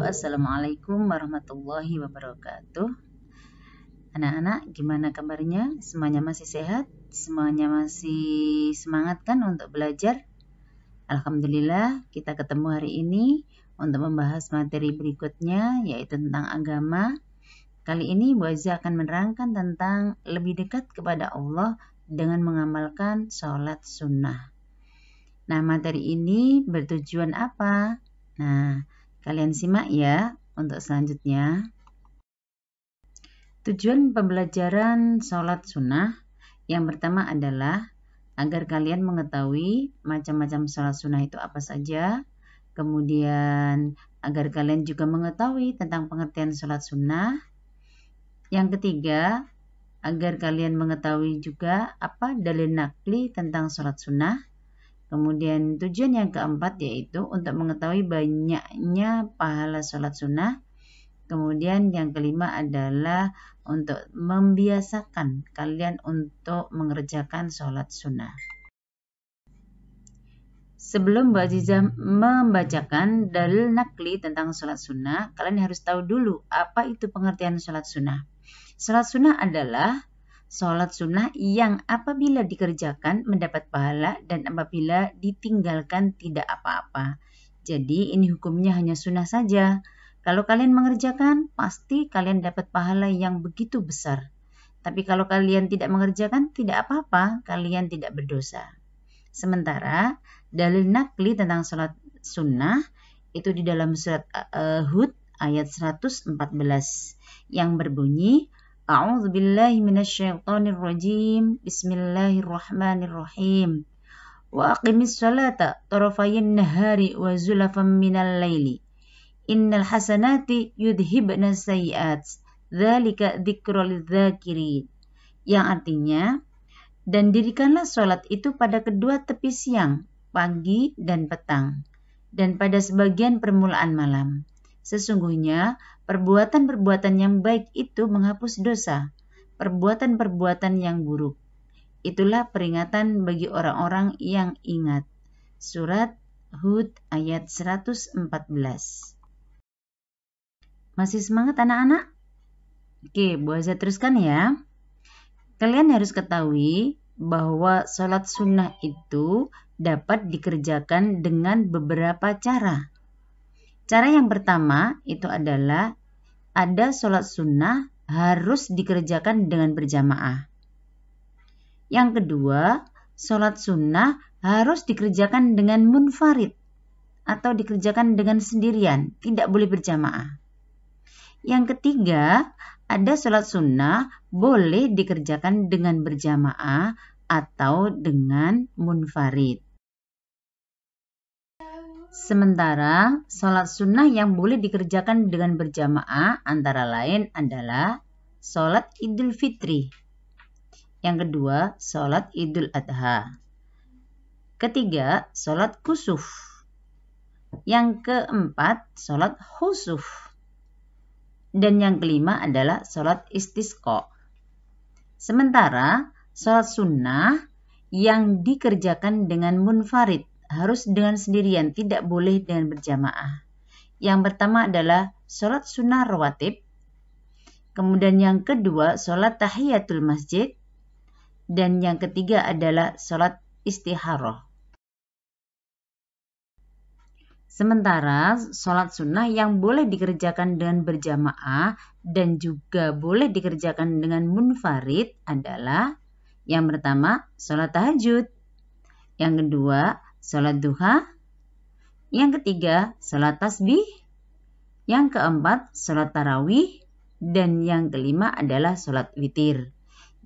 Assalamualaikum warahmatullahi wabarakatuh. Anak-anak, gimana kabarnya? Semuanya masih sehat? Semuanya masih semangat kan untuk belajar? Alhamdulillah, kita ketemu hari ini untuk membahas materi berikutnya, yaitu tentang agama. Kali ini Bu Azza akan menerangkan tentang lebih dekat kepada Allah dengan mengamalkan sholat sunnah. Nah, materi ini bertujuan apa? Nah, kalian simak ya untuk selanjutnya. Tujuan pembelajaran sholat sunnah yang pertama adalah agar kalian mengetahui macam-macam sholat sunnah itu apa saja. Kemudian agar kalian juga mengetahui tentang pengertian sholat sunnah. Yang ketiga, agar kalian mengetahui juga apa dalil nakli tentang sholat sunnah. Kemudian tujuan yang keempat yaitu untuk mengetahui banyaknya pahala sholat sunnah. Kemudian yang kelima adalah untuk membiasakan kalian untuk mengerjakan sholat sunnah. Sebelum Mbak Aziza membacakan dalil nakli tentang sholat sunnah, kalian harus tahu dulu apa itu pengertian sholat sunnah. Sholat sunnah adalah sholat sunnah yang apabila dikerjakan mendapat pahala dan apabila ditinggalkan tidak apa-apa. Jadi ini hukumnya hanya sunnah saja. Kalau kalian mengerjakan, pasti kalian dapat pahala yang begitu besar. Tapi kalau kalian tidak mengerjakan, tidak apa-apa, kalian tidak berdosa. Sementara dalil nakli tentang sholat sunnah itu di dalam surat Hud ayat 114 yang berbunyi, A'udzubillahi minasyaitonirrajim. Bismillahirrahmanirrahim. Wa aqimis sholata tarafayin nahari wa zulafan minal laili. Innal hasanati yudhibna sayyi'at. Dzalika dzikra lidzakirin. Yang artinya, dan dirikanlah sholat itu pada kedua tepi siang, pagi dan petang, dan pada sebagian permulaan malam. Sesungguhnya perbuatan-perbuatan yang baik itu menghapus dosa, perbuatan-perbuatan yang buruk. Itulah peringatan bagi orang-orang yang ingat. Surat Hud ayat 114. Masih semangat anak-anak? Oke, Bu Azza teruskan ya. Kalian harus ketahui bahwa sholat sunnah itu dapat dikerjakan dengan beberapa cara. Cara yang pertama itu adalah ada sholat sunnah harus dikerjakan dengan berjamaah. Yang kedua, sholat sunnah harus dikerjakan dengan munfarid atau dikerjakan dengan sendirian, tidak boleh berjamaah. Yang ketiga, ada sholat sunnah boleh dikerjakan dengan berjamaah atau dengan munfarid. Sementara sholat sunnah yang boleh dikerjakan dengan berjamaah antara lain adalah sholat Idul Fitri. Yang kedua, sholat Idul Adha. Ketiga, sholat kusuf. Yang keempat, sholat khusuf. Dan yang kelima adalah sholat istisqa. Sementara sholat sunnah yang dikerjakan dengan munfarid harus dengan sendirian, tidak boleh dengan berjamaah. Yang pertama adalah sholat sunnah rawatib. Kemudian yang kedua sholat tahiyatul masjid. Dan yang ketiga adalah sholat istikharah. Sementara sholat sunnah yang boleh dikerjakan dengan berjamaah dan juga boleh dikerjakan dengan munfarid adalah yang pertama sholat tahajud, yang kedua sholat duha, yang ketiga sholat tasbih, yang keempat sholat tarawih, dan yang kelima adalah sholat witir.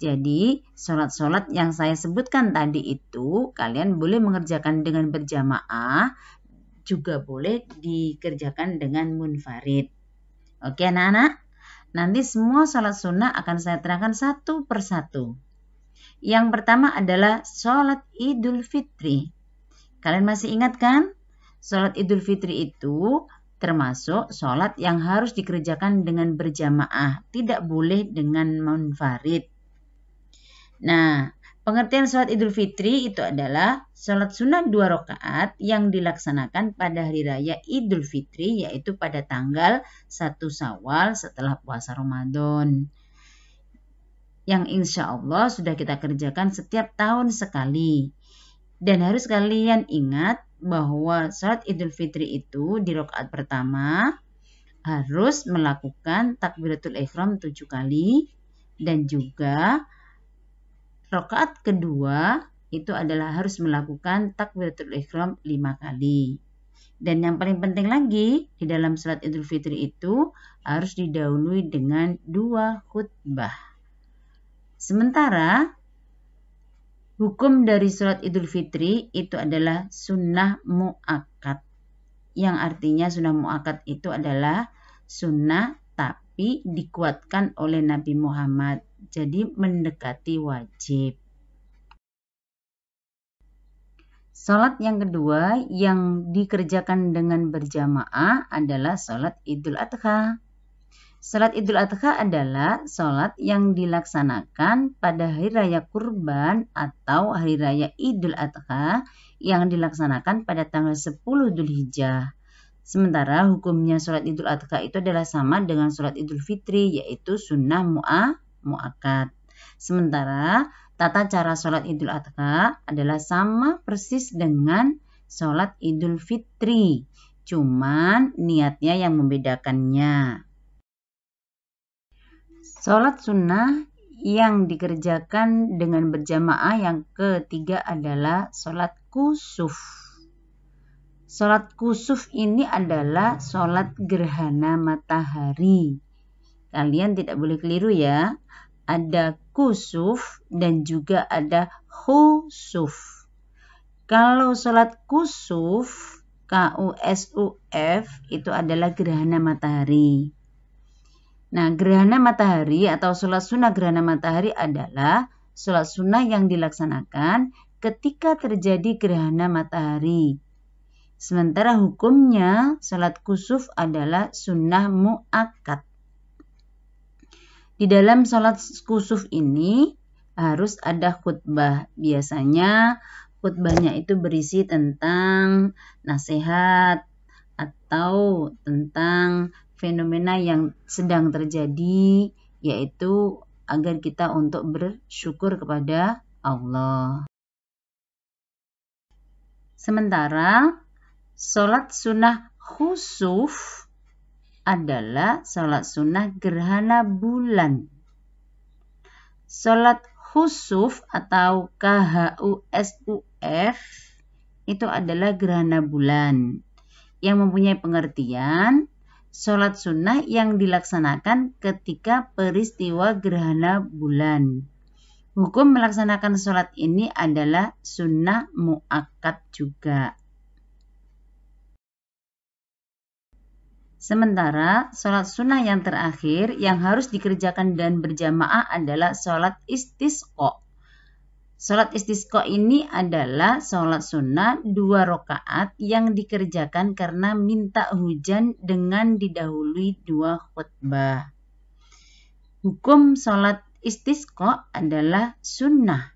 Jadi sholat-sholat yang saya sebutkan tadi itu kalian boleh mengerjakan dengan berjamaah, juga boleh dikerjakan dengan munfarid. Oke anak-anak, nanti semua sholat sunnah akan saya terangkan satu persatu. Yang pertama adalah sholat Idul Fitri. Kalian masih ingat kan? Sholat Idul Fitri itu termasuk sholat yang harus dikerjakan dengan berjamaah, tidak boleh dengan munfarid. Nah, Pengertian sholat Idul Fitri itu adalah sholat sunnah 2 rakaat yang dilaksanakan pada hari raya Idul Fitri, yaitu pada tanggal 1 Syawal setelah puasa Ramadan. Yang insya Allah sudah kita kerjakan setiap tahun sekali. Dan harus kalian ingat bahwa sholat Idul Fitri itu di rakaat pertama harus melakukan takbiratul ihram 7 kali, dan juga rakaat kedua itu adalah harus melakukan takbiratul ihram 5 kali. Dan yang paling penting lagi di dalam sholat Idul Fitri itu harus didahului dengan 2 khutbah. Sementara hukum dari sholat Idul Fitri itu adalah sunnah mu'akkad. Yang artinya sunnah mu'akkad itu adalah sunnah tapi dikuatkan oleh Nabi Muhammad. Jadi mendekati wajib. Sholat yang kedua yang dikerjakan dengan berjamaah adalah sholat Idul Adha. Sholat Idul Adha adalah sholat yang dilaksanakan pada hari raya kurban atau hari raya Idul Adha yang dilaksanakan pada tanggal 10 Dzulhijjah. Sementara hukumnya sholat Idul Adha itu adalah sama dengan sholat Idul Fitri, yaitu sunnah mu'akkad. Sementara tata cara sholat Idul Adha adalah sama persis dengan sholat Idul Fitri, cuman niatnya yang membedakannya. Sholat sunnah yang dikerjakan dengan berjamaah yang ketiga adalah sholat kusuf. Sholat kusuf ini adalah sholat gerhana matahari. Kalian tidak boleh keliru ya. Ada kusuf dan juga ada khusuf. Kalau sholat kusuf, KUSUF, itu adalah gerhana matahari. Nah, gerhana matahari atau sholat sunnah gerhana matahari adalah sholat sunnah yang dilaksanakan ketika terjadi gerhana matahari. Sementara hukumnya sholat kusuf adalah sunnah mu'akkad. Di dalam sholat kusuf ini harus ada khutbah. Biasanya khutbahnya itu berisi tentang nasihat atau tentang fenomena yang sedang terjadi, yaitu agar kita untuk bersyukur kepada Allah. Sementara sholat sunnah khusuf adalah sholat sunnah gerhana bulan. Sholat khusuf atau KHUSUF itu adalah gerhana bulan yang mempunyai pengertian sholat sunnah yang dilaksanakan ketika peristiwa gerhana bulan. Hukum melaksanakan sholat ini adalah sunnah mu'akkad juga. Sementara sholat sunnah yang terakhir yang harus dikerjakan dan berjamaah adalah sholat istisqa. Sholat istisqa ini adalah sholat sunnah 2 rakaat yang dikerjakan karena minta hujan dengan didahului 2 khutbah. Hukum sholat istisqa adalah sunnah.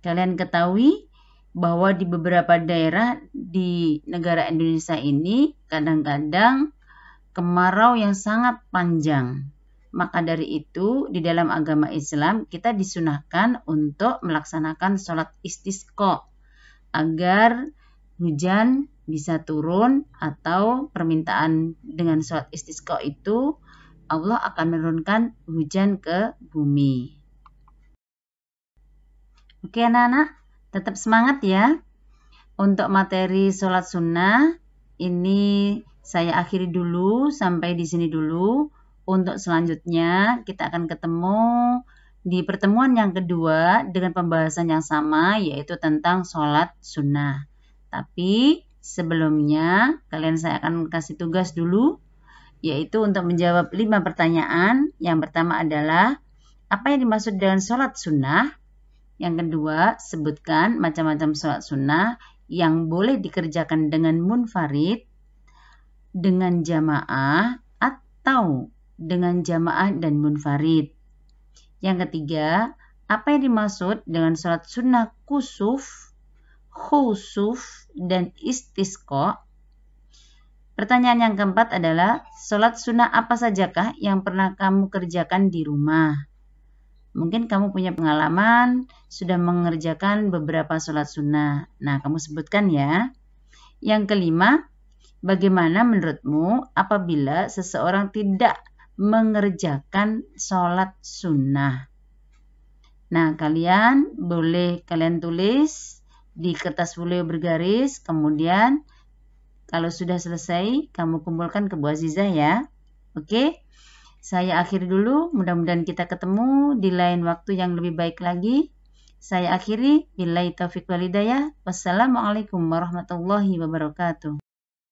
Kalian ketahui bahwa di beberapa daerah di negara Indonesia ini kadang-kadang kemarau yang sangat panjang. Maka dari itu di dalam agama Islam kita disunahkan untuk melaksanakan sholat istisqa agar hujan bisa turun, atau permintaan dengan sholat istisqa itu Allah akan menurunkan hujan ke bumi. Oke anak-anak, tetap semangat ya. Untuk materi sholat sunnah ini saya akhiri dulu, sampai di sini dulu. Untuk selanjutnya kita akan ketemu di pertemuan yang kedua dengan pembahasan yang sama, yaitu tentang sholat sunnah. Tapi sebelumnya saya akan kasih tugas dulu, yaitu untuk menjawab 5 pertanyaan. Yang pertama adalah, apa yang dimaksud dengan sholat sunnah? Yang kedua, sebutkan macam-macam sholat sunnah yang boleh dikerjakan dengan munfarid, dengan jamaah, atau dengan jamaah dan munfarid. Yang ketiga, Apa yang dimaksud dengan sholat sunnah kusuf, khusuf, dan istisqa? Pertanyaan yang keempat adalah, sholat sunnah apa sajakah yang pernah kamu kerjakan di rumah? Mungkin kamu punya pengalaman sudah mengerjakan beberapa sholat sunnah. Nah, kamu sebutkan ya. Yang kelima, bagaimana menurutmu apabila seseorang tidak mengerjakan sholat sunnah? Nah, kalian tulis di kertas folio bergaris, kemudian kalau sudah selesai, kamu kumpulkan ke Bu Aziza ya. Oke, saya akhiri dulu. Mudah-mudahan kita ketemu di lain waktu yang lebih baik lagi. Saya akhiri. Billahi taufiq wal hidayah. Wassalamualaikum warahmatullahi wabarakatuh.